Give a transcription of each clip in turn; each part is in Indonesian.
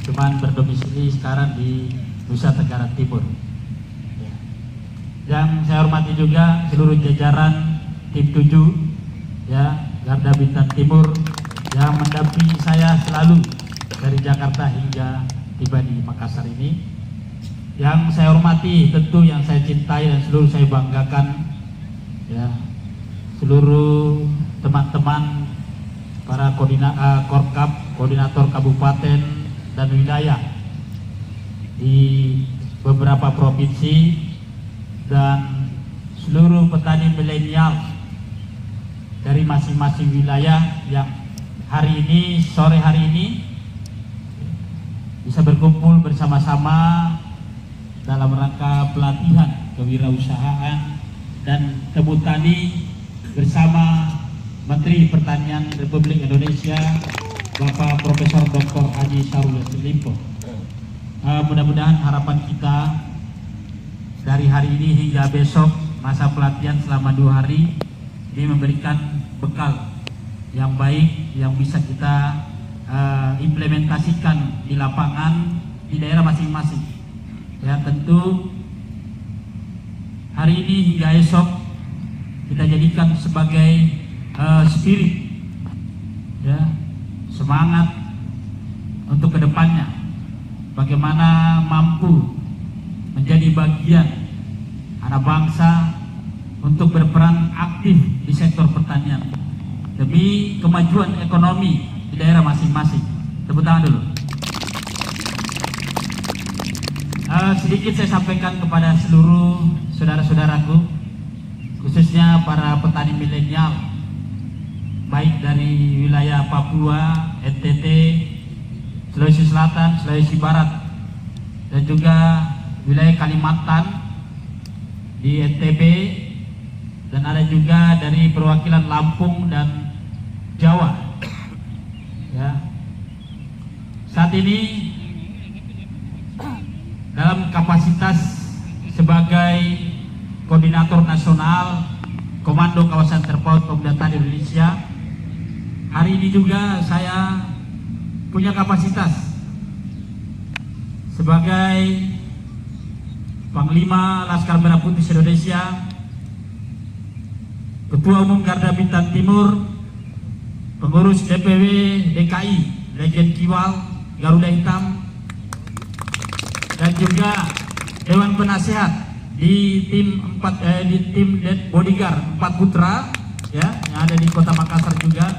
cuman berdomisili sekarang di Nusa Tenggara Timur. Yang saya hormati juga seluruh jajaran tim 7 ya, Garda Bintang Timur yang mendampingi saya selalu dari Jakarta hingga tiba di Makassar ini. Yang saya hormati, tentu yang saya cintai dan seluruh saya banggakan ya, seluruh teman-teman para Korkap, koordinator kabupaten dan wilayah di beberapa provinsi, dan seluruh petani milenial dari masing-masing wilayah yang hari ini, sore hari ini bisa berkumpul bersama-sama dalam rangka pelatihan kewirausahaan dan temu tani bersama Menteri Pertanian Republik Indonesia Bapak Profesor Dr. Haji Syahrul Yassin Limpo. Mudah-mudahan harapan kita dari hari ini hingga besok masa pelatihan selama 2 hari ini memberikan bekal yang baik yang bisa kita implementasikan di lapangan di daerah masing-masing. Ya, tentu hari ini hingga esok kita jadikan sebagai spirit ya, semangat untuk kedepannya, bagaimana mampu menjadi bagian anak bangsa untuk berperan aktif di sektor pertanian demi kemajuan ekonomi di daerah masing-masing. Tepuk tangan dulu. Sedikit saya sampaikan kepada seluruh saudara-saudaraku, khususnya para petani milenial, baik dari wilayah Papua, NTT, Sulawesi Selatan, Sulawesi Barat, dan juga wilayah Kalimantan di NTB, dan ada juga dari perwakilan Lampung dan Jawa. Ya. Saat ini dalam kapasitas sebagai Koordinator Nasional Komando Kawasan Terpaut Pemuda Tani Indonesia, hari ini juga saya punya kapasitas sebagai Panglima Laskar Merah Putih Indonesia, Ketua Umum Garda Bintang Timur, Pengurus DPW DKI Legend Kiwal Garuda Hitam, dan juga Dewan Penasehat di tim Bodyguard 4 Putra ya, yang ada di Kota Makassar juga,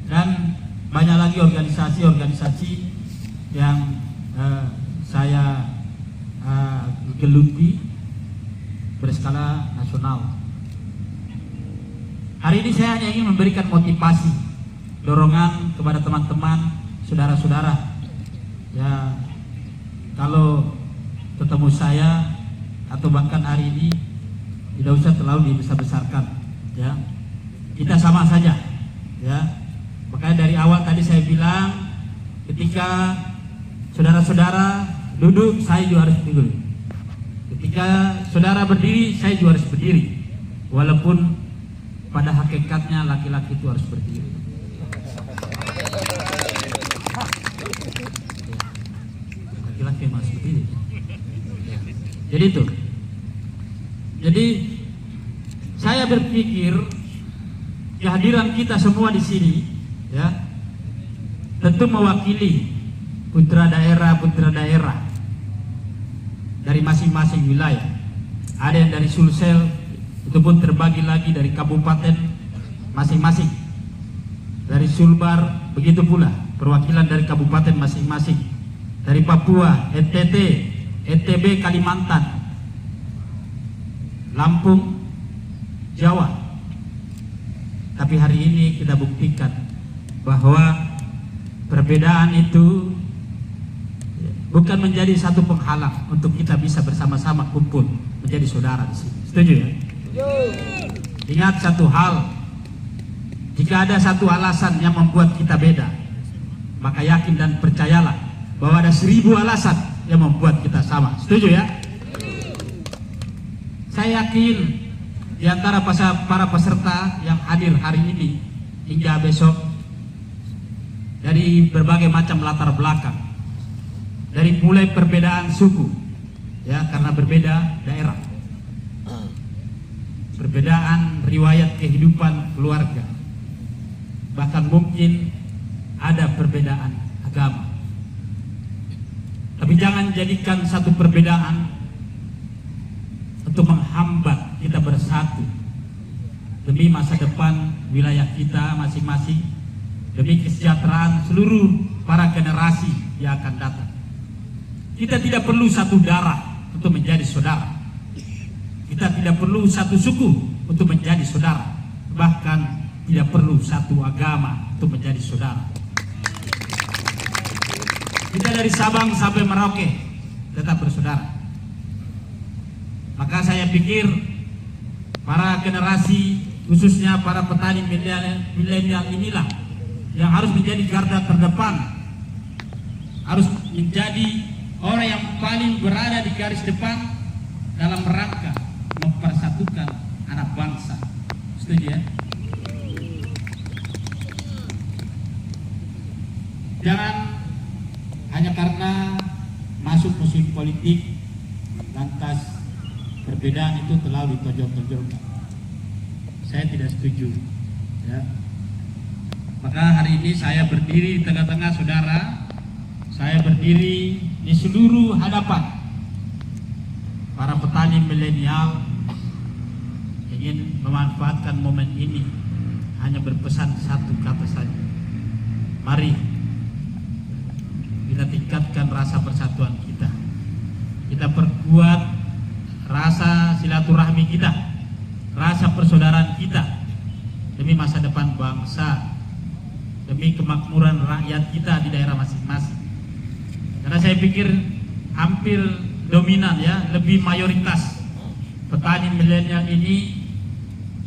dan banyak lagi organisasi-organisasi yang saya geluti berskala nasional. Hari ini saya hanya ingin memberikan motivasi, dorongan kepada teman-teman, saudara-saudara. Ya, kalau ketemu saya atau bahkan hari ini tidak usah terlalu dibesar-besarkan. Ya, kita sama saja. Ya, makanya dari awal tadi saya bilang, ketika saudara-saudara duduk, saya juga harus duduk. Ketika saudara berdiri, saya juga harus berdiri. Walaupun pada hakikatnya laki-laki itu harus berdiri. Laki-laki harus berdiri. Jadi itu. Jadi saya berpikir kehadiran kita semua di sini, ya, tentu mewakili putra daerah dari masing-masing wilayah. Ada yang dari Sulsel, itu pun terbagi lagi dari kabupaten masing-masing. Dari Sulbar begitu pula perwakilan dari kabupaten masing-masing. Dari Papua, NTT, NTB, Kalimantan, Lampung, Jawa. Tapi hari ini kita buktikan bahwa perbedaan itu bukan menjadi satu penghalang untuk kita bisa bersama-sama kumpul menjadi saudara di sini. Setuju ya? Ingat satu hal, jika ada satu alasan yang membuat kita beda, maka yakin dan percayalah bahwa ada 1000 alasan yang membuat kita sama. Setuju ya? Saya yakin di antara para peserta yang hadir hari ini hingga besok, dari berbagai macam latar belakang, dari mulai perbedaan suku, ya karena berbeda daerah, perbedaan riwayat kehidupan keluarga, bahkan mungkin ada perbedaan agama. Tapi jangan jadikan satu perbedaan untuk menghambat kita bersatu demi masa depan wilayah kita masing-masing, demi kesejahteraan seluruh para generasi yang akan datang. Kita tidak perlu satu darah untuk menjadi saudara. Kita tidak perlu satu suku untuk menjadi saudara. Bahkan tidak perlu satu agama untuk menjadi saudara. Kita dari Sabang sampai Merauke tetap bersaudara. Maka saya pikir para generasi, khususnya para petani milenial inilah yang harus menjadi garda terdepan, harus menjadi orang yang paling berada di garis depan dalam rangka mempersatukan anak bangsa. Setuju ya? Jangan hanya karena masuk musim politik lantas perbedaan itu terlalu ditonjol-tonjolkan. Saya tidak setuju ya. Maka hari ini saya berdiri di tengah-tengah saudara, saya berdiri di seluruh hadapan para petani milenial, ingin memanfaatkan momen ini hanya berpesan satu kata saja. Mari kita tingkatkan rasa persatuan kita. Kita perkuat rasa silaturahmi kita, rasa persaudaraan kita demi masa depan bangsa, demi kemakmuran rakyat kita di daerah masing-masing. Karena saya pikir hampir dominan ya, lebih mayoritas petani milenial ini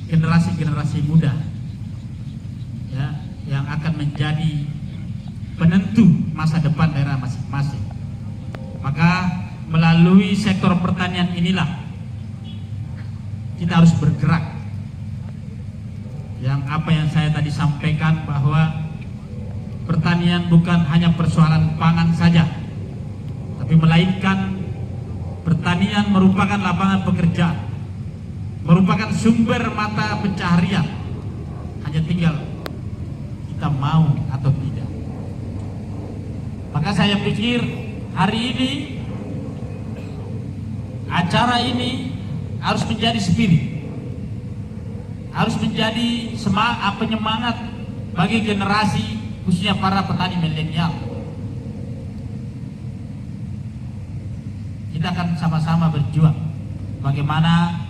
generasi-generasi muda ya, yang akan menjadi penentu masa depan daerah masing-masing. Maka melalui sektor pertanian inilah kita harus bergerak. Yang apa yang saya tadi sampaikan bahwa pertanian bukan hanya persoalan pangan saja, tapi melainkan pertanian merupakan lapangan pekerjaan, merupakan sumber mata pencaharian. Hanya tinggal kita mau atau tidak. Maka saya pikir hari ini acara ini harus menjadi spirit, harus menjadi penyemangat bagi generasi khususnya para petani milenial. Kita akan sama-sama berjuang bagaimana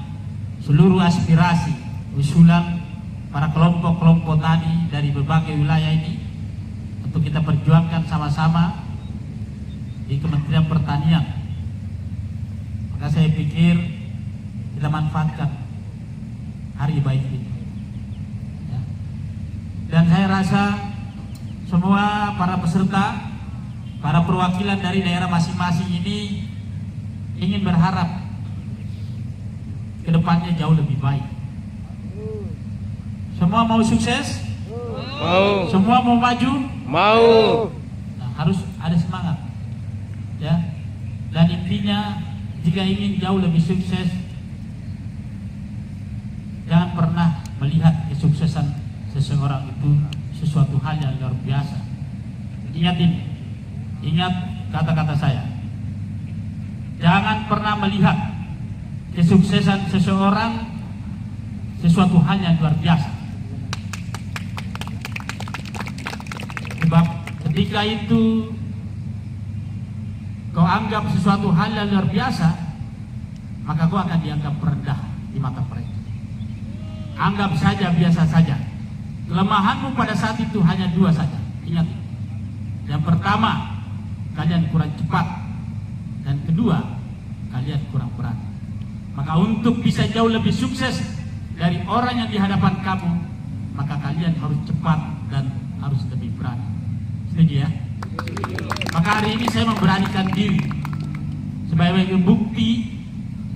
seluruh aspirasi usulan para kelompok-kelompok tani dari berbagai wilayah ini untuk kita perjuangkan sama-sama di Kementerian Pertanian. Maka saya pikir kita manfaatkan hari baik ini ya. Dan saya rasa semua para peserta, para perwakilan dari daerah masing-masing ini ingin berharap kedepannya jauh lebih baik. Semua mau sukses? Mau. Semua mau maju? Mau. Nah, harus ada semangat ya. Dan intinya jika ingin jauh lebih sukses, jangan pernah melihat kesuksesan seseorang itu sesuatu hal yang luar biasa. Ingat ini, ingat kata-kata saya. Jangan pernah melihat kesuksesan seseorang sesuatu hal yang luar biasa. Sebab ketika itu kau anggap sesuatu hal yang luar biasa, maka kau akan dianggap rendah di mata mereka. Anggap saja biasa saja. Kelemahanmu pada saat itu hanya dua saja. Ingat, yang pertama, kalian kurang cepat, dan kedua, kalian kurang berani. Maka untuk bisa jauh lebih sukses dari orang yang di hadapan kamu, maka kalian harus cepat dan harus lebih berani. Setuju ya? Maka hari ini saya memberanikan diri sebagai bukti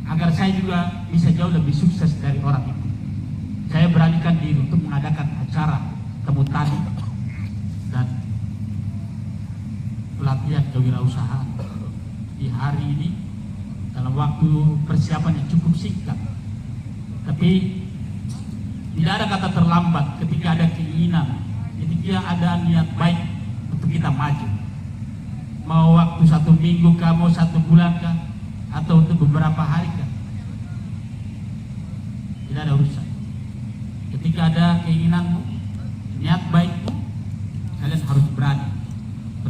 agar saya juga bisa jauh lebih sukses dari orang itu. Saya beranikan diri untuk mengadakan acara temu tani dan lihat kewirausahaan di hari ini dalam waktu persiapan yang cukup singkat. Tapi tidak ada kata terlambat ketika ada keinginan, ketika ada niat baik untuk kita maju. Mau waktu 1 minggu kah, mau 1 bulan kah, atau untuk beberapa hari kah, tidak ada urusan. Ketika ada keinginanmu,